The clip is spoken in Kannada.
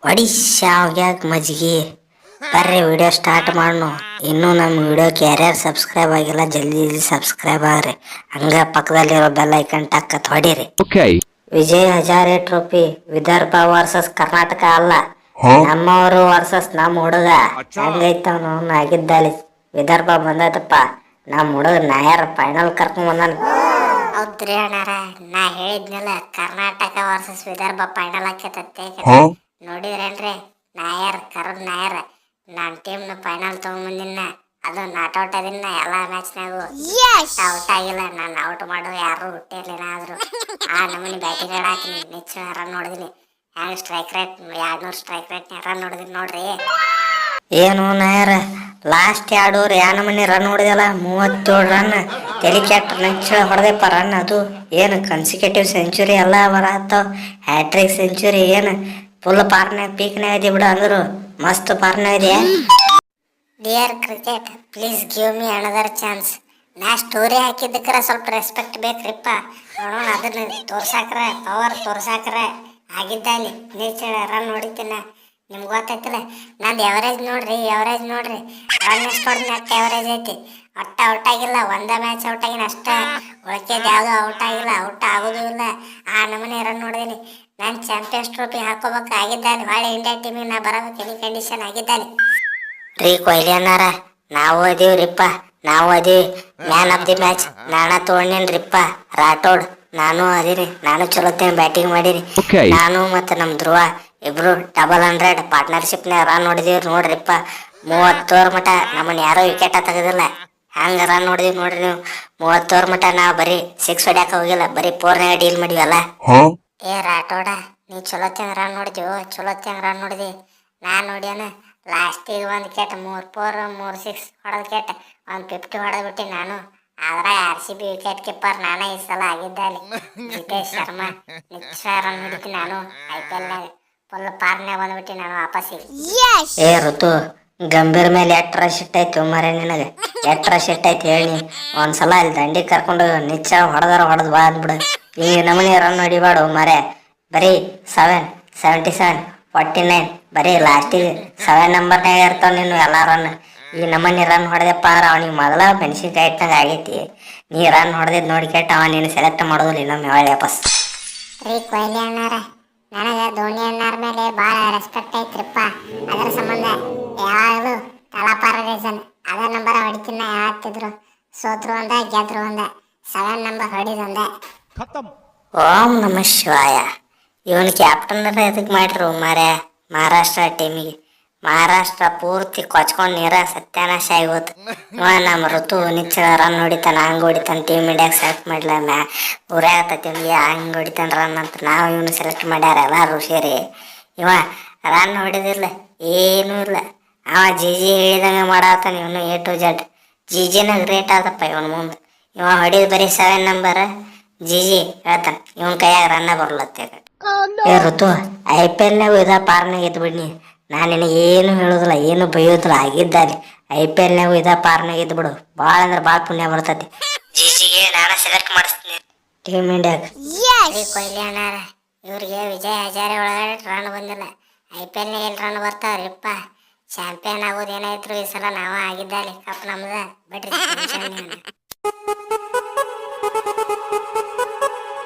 ಹೊಡಿ ಶಾವ್ಗ್ಯಾಗ ಮಜ್ಜಿಗೆ ಬರ್ರಿ ವಿಡಿಯೋ ಸ್ಟಾರ್ಟ್ ಮಾಡೋಣ. ಇನ್ನೂ ನಮ್ಮ ವಿಡಿಯೋಕ್ಕೆ ಯಾರ್ಯಾರು ಸಬ್ಸ್ಕ್ರೈಬ್ ಆಗಿಲ್ಲ ಜಲ್ದಿ ಜಲ್ದಿ ಸಬ್ಸ್ಕ್ರೈಬ್ ಆಗ್ರಿ. ಹಂಗ ಪಕ್ಕದಲ್ಲಿರೋ ಬೆಲ್ ಐಕನ್ ಟಕ್ಕತ್ ಹೊಡೀರಿ. ವಿಜಯ್ ಹಜಾರೆ ಟ್ರೋಫಿ ವಿದರ್ಭ ವರ್ಸಸ್ ಕರ್ನಾಟಕ ಅಲ್ಲ, ನಮ್ಮವರು ವರ್ಸಸ್ ನಮ್ಮ ಹುಡುಗ. ಹೆಂಗೈತವನು ಆಗಿದ್ದಲ್ಲಿ ವಿದರ್ಭ ಬಂದೈತಪ್ಪ. ನಮ್ಮ ಹುಡುಗ ನಾಯರ್ ಫೈನಲ್ ಕರ್ಕೊಂಡ್ ಬಂದಾನ. ಹೌದ್ರಿ ಅಣ್ಣಾರ, ನಾ ಹೇಳಿದ್ನಲ್ಲ ಕರ್ನಾಟಕ ವರ್ಸಸ್ ವಿದರ್ಭ ಫೈನಲ್ ಆಕೇತತ್ತೆ. ನೋಡಿದ್ರೇನ್ರಿ ನಾಯರ್ ಕರದ್ ನಾಯರ್ ನನ್ನ ಟೀಮ್ನ ಫೈನಲ್ ತಗೊಂಡ್ಬಂದಿನ. ಅದು ನಾಟ್ ಔಟ್ ಅದಿನ ಎಲ್ಲ ಮ್ಯಾಚ್ನಾಗು ಔಟ್ ಆಗಿಲ್ಲ. ನಾನು ಔಟ್ ಮಾಡೋ ಯಾರು ಹುಟ್ಟಿರ್ಲಿಲ್ಲ. ಆದ್ರು ಆ ನಮ್ಮನಿ ಬ್ಯಾಟಿಂಗ್ ಆಡಾಕಿನಿ, ನಿಚ್ಚ ರನ್ ನೋಡಿದಿನಿ. ಹ್ಯಾಂಗ strike rate 200 strike rate run ನೋಡಿದಿನಿ ನೋಡ್ರಿ. ಏನು ನಾಯರ ಲಾಸ್ಟ್ 2 ಓವರ್ ನಮ್ಮನಿ ರನ್ ಹೊಡೆದಲ್ಲ, 37 ರನ್. ಟೆಲಿಕ್ಯಾಟ್ ನೆಚ್ಚ ಹೊಡೆದಪ್ಪ ರನ್. ಅದು ಏನು ಕನ್ಸಿಕ್ಯೂಟಿವ್ ಸೆಂಚುರಿ ಎಲ್ಲ ಬರತ್ತವ, ಹ್ಯಾಟ್ರಿಕ್ ಸೆಂಚುರಿ. ಏನು ಫುಲ್ ಪಾರ್ನಾಗ ಪೀಕ್ನಾಗ ಇದೆ ಬಿಡು. ಅಂದ್ರು ಮಸ್ತ್ ಪಾರ್ನಾಗ ಇದೆ. Dear cricket, please give me another chance. ನಾ ಸ್ಟೋರಿ ಹಾಕಿದ್ದಕ್ರ ಸ್ವಲ್ಪ ರೆಸ್ಪೆಕ್ಟ್ ಬೇಕ್ರಿಪ್ಪ. ನೋಡೋಣ ಅದನ್ನ ತೋರ್ಸಾಕ್ರ, ಪವರ್ ತೋರ್ಸಾಕ್ರ ಆಗಿದ್ದಾಲಿ ನೇಚರ್ ರನ್ ಹೊಡಿತೀನ. ನಿಮ್ಗೆ ಗೊತ್ತೈತಿಲ್ಲ ನಂದು ಎವರೇಜ್ ನೋಡ್ರಿ, ಎವರೇಜ್ ನೋಡ್ರಿ. ರನ್ ಎಷ್ಟು ಹೊಡೆದ ನೆಟ್ ಎವರೇಜ್ ಐತಿ. ಒಟ್ಟ ಔಟ್ ಆಗಿಲ್ಲ, ಒಂದ ಮ್ಯಾಚ್ ಔಟ್ ಆಗಿನ ಅಷ್ಟ. ಉಳ್ಕೆದು ಯಾವುದು ಔಟ್ ಆಗಿಲ್ಲ, ಔಟ್ ಆಗೋದು ಇಲ್ಲ. ಆ ನಮೂನೆ ರನ್ ನೋಡಿದೀನಿ. ನಾನು ಚಾಂಪಿಯನ್ಸ್ ಟ್ರೋಫಿ ಹಾಕೋಬೇಕು ಆಗಿದ್ದಾನೆ. ಹೊಳ್ಳಿ ಇಂಡಿಯಾ ಟೀಮಿಗೆ ನಾ ಬರೋಬೇಕು ಎನಿ ಕಂಡೀಷನ್ ಆಗಿದ್ದಾನೆ. ರೀ ಕೊಹ್ಲಿ ಅನ್ನಾರ, ನಾವು ಅದೀವ್ರಿಪ್ಪ, ನಾವು ಅದೀವಿ. ಮ್ಯಾನ್ ಆಫ್ ದಿ ಮ್ಯಾಚ್ ನಾನ ತೊಗೊಂಡೇನ್ರಿಪ್ಪ. ರಾಠೋಡ್ ನಾನು ಅದೀನಿ, ನಾನು ಚಲೋತ್ತೇನೆ ಬ್ಯಾಟಿಂಗ್ ಮಾಡೀನಿ. ನಾನು ಮತ್ತು ನಮ್ಮ ಧ್ರುವ ಇಬ್ರು 100 ಪಾರ್ಟ್ನರ್ಶಿಪ್ನಾಗ ರನ್ ಹೊಡೆದೀವಿ ನೋಡ್ರಿಪ್ಪ. 30 ಓವರ್ ಮಟ ನಮ್ಮನ್ನ ಯಾರೋ ವಿಕೆಟ ತೆಗೆದಿಲ್ಲ. ಹಂಗ ರನ್ ಹೊಡೆದೀವಿ ನೋಡ್ರಿ ನೀವು. 30 ಓವರ್ ಮಟ ನಾವು ಬರೀ 6 ಹೊಡ್ಯಾಕ ಹೋಗಿಲ್ಲ, ಬರೀ 4ನಾಗ ಡೀಲ್ ಮಾಡಿವಲ್ಲ. ಏ ರಾಠೋಡ, ನೀ ಚಲೋತ್ತೇನೆ ರನ್ ನೋಡಿದೀವು, ಚಲೋತ್ತೇನೆ ರನ್ ನೋಡಿದಿ. ನಾನು ನೋಡ್ಯಾನ ಲಾಸ್ಟಿಗೆ 1 ವಿಕೆಟ್ 3 4 3 6 ಹೊಡೆದ ಕೆಟ್ಟ 150 ಹೊಡೆದ್ಬಿಟ್ಟು ನಾನು. ಆದ್ರೆ RCB ವಿಕೆಟ್ ಕೀಪರ್ ನಾನೇ ಈ ಸಲ ಆಗಿದ್ದಲ್ಲಿ. ಜಿತೇಶ್ ಶರ್ಮಾ ನಿಚ್ಚ ರನ್ ಹೊಡಿತಿ ನಾನು. IPLನಾಗ ಫುಲ್ ಪಾರ್ನಾಗ ಬಂದ್ಬಿಟ್ಟು ನಾನು ವಾಪಸ್ಸಿಗೆ. ಏ ಋತು, ಗಂಭೀರ್ ಮೇಲೆ ಎಟ್ರ ಸಿಟ್ಟೈತಿ ಮರೆ ನಿನಗೆ, ಎಟ್ರ ಸಿಟ್ಟೈತಿ ಹೇಳಿ. ಒಂದ್ಸಲ ಅಲ್ಲಿ ದಂಡಿ ಕರ್ಕೊಂಡು ನಿಚ್ಚ ಹೊಡೆದು ಬಾ ಅಂದ್ಬಿಡು. ಈ ನಮೂನಿ ರನ್ ಹೊಡಿಬಾಡು ಮರೆ. ಬರೀ 7 77 49 ಬರೀ ಲಾಸ್ಟಿಗೆ 7 ನಂಬರ್ನಾಗ ಇರ್ತಾವ ನೀನು ಎಲ್ಲ ರನ್. ಈ ನಮ್ಮನಿ ರನ್ ಹೊಡೆದಪ್ಪ ಅಂದ್ರೆ ಅವನಿಗೆ ಮೊದಲ ಮೆಣಸಿನ್ಕಾಯಿ ಇಟ್ಟಂಗೆ ಆಗೈತಿ. ನೀ ರನ್ ಹೊಡೆದಿದ್ದು ನೋಡಿ ಕೆಟ್ಟ ಅವ ನೀನು ಸೆಲೆಕ್ಟ್ ಮಾಡೋದಿಲ್ಲ ಇನ್ನೊಮ್ಮೆ ಒಳ್ಳೆ ವಾಪಸ್. ರೀ ಕೊಹ್ಲಿ ಅಣ್ಣಾರ, ನನಗೆ ಧೋನಿ ಅಣ್ಣಾರ ಮೇಲೆ ಭಾಳ ರೆಸ್ಪೆಕ್ಟ್ ಐತ್ರಿಪ್ಪ. ಅದರ ಸಂಬಂಧ ಯಾವಾಗಲೂ ತಲಾಪಾರ ರೀಸನ್ ಅದೇ ನಂಬರ್ ಹೊಡಿತೀನ. ಯಾವತ್ತಿದ್ರು ಸೋತ್ರು ಒಂದ ಗೆದ್ರು ಒಂದ, 7 ನಂಬರ್ ಹೊಡಿದೊಂದ. ಓಂ ನಮ ಶಿವಾಯ. ಇವನು ಕ್ಯಾಪ್ಟನ್ ಎದಕ್ಕೆ ಮಾಡ್ರು ಮಾರ್ಯ ಮಹಾರಾಷ್ಟ್ರ ಟೀಮಿಗೆ. ಮಹಾರಾಷ್ಟ್ರ ಪೂರ್ತಿ ಕೊಚ್ಕೊಂಡು ನೀರ ಸತ್ಯಾನಾಶ ಆಗೋತು. ನಮ್ಮ ಋತು ನಿಚ್ಚ ರನ್ ಹೊಡಿತಾನ, ಹಂಗೆ ಹೊಡಿತಾನ. ಟೀಮ್ ಇಂಡಿಯಾಗೆ ಸೆಲೆಕ್ಟ್ ಮಾಡಲ ಊರಾಗತ್ತ ಟೀಮ್ಗೆ ಹಂಗೆ ಹೊಡಿತಾನ ರನ್ ಅಂತ ನಾವು ಇವನು ಸೆಲೆಕ್ಟ್ ಮಾಡ್ಯಾರ ಎಲ್ಲರೂ ಸೇರಿ. ಇವ ರನ್ ಹೊಡಿದಿಲ್ಲ, ಏನೂ ಇಲ್ಲ. ಅವ ಜಿಜಿ ಹೇಳಿದಂಗೆ ಮಾಡತ್ತಾನ ಇವನು A to Z. ಜಿಜಿನಾಗ ಗ್ರೇಟ್ ಆದಪ್ಪ ಇವನು ಮುಂದೆ. ಇವ ಹೊಡಿದು ಬರೀ 7 ನಂಬರ್. ಜಿಜಿ ಹೇಳ್ತಾನ ಇವನ್ ಕೈಯಾಗ ರನ್ನ ಬರ್ಲತ್ತೆ. ಏ ಋತು, IPLನಾಗೂ ಇದ ಪಾರ್ನಾಗ ಇದ್ದು ಬಿಡ್ನಿ. ನಾನು ನಿನಗೆ ಏನು ಹೇಳೋದಿಲ್ಲ, ಏನು ಬೈಯೋದಿಲ್ಲ ಆಗಿದ್ದಾನೆ. IPLನಾಗೂ ಇದ ಪಾರ್ನಾಗ ಇದ್ದು ಬಿಡು. ಭಾಳ ಅಂದ್ರೆ ಭಾಳ ಪುಣ್ಯ ಬರ್ತೈತಿ. ಜಿಜಿಗೆ ನಾನು ಸೆಲೆಕ್ಟ್ ಮಾಡಿಸ್ತೀನಿ ಟೀಮ್ ಇಂಡಿಯಾಗ. ಕೊಹ್ಲಿ ಅಣ್ಣಾರ, ಇವ್ರಿಗೆ ವಿಜಯ್ ಹಜಾರೆ ಒಳಗಡೆ ರನ್ ಬಂದಿಲ್ಲ. IPLನಾಗ ಎಲ್ಲಿ ರನ್ ಬರ್ತಾವ್ರಿಪ್ಪ. ಚಾಂಪಿಯನ್ ಆಗೋದು ಏನಾಯ್ತು ಈ ಸಲ ನಾವು ಆಗಿದ್ದಾನೆ. ಕಪ್ ನಮ್ದ ಬಿಡ್ರಿ.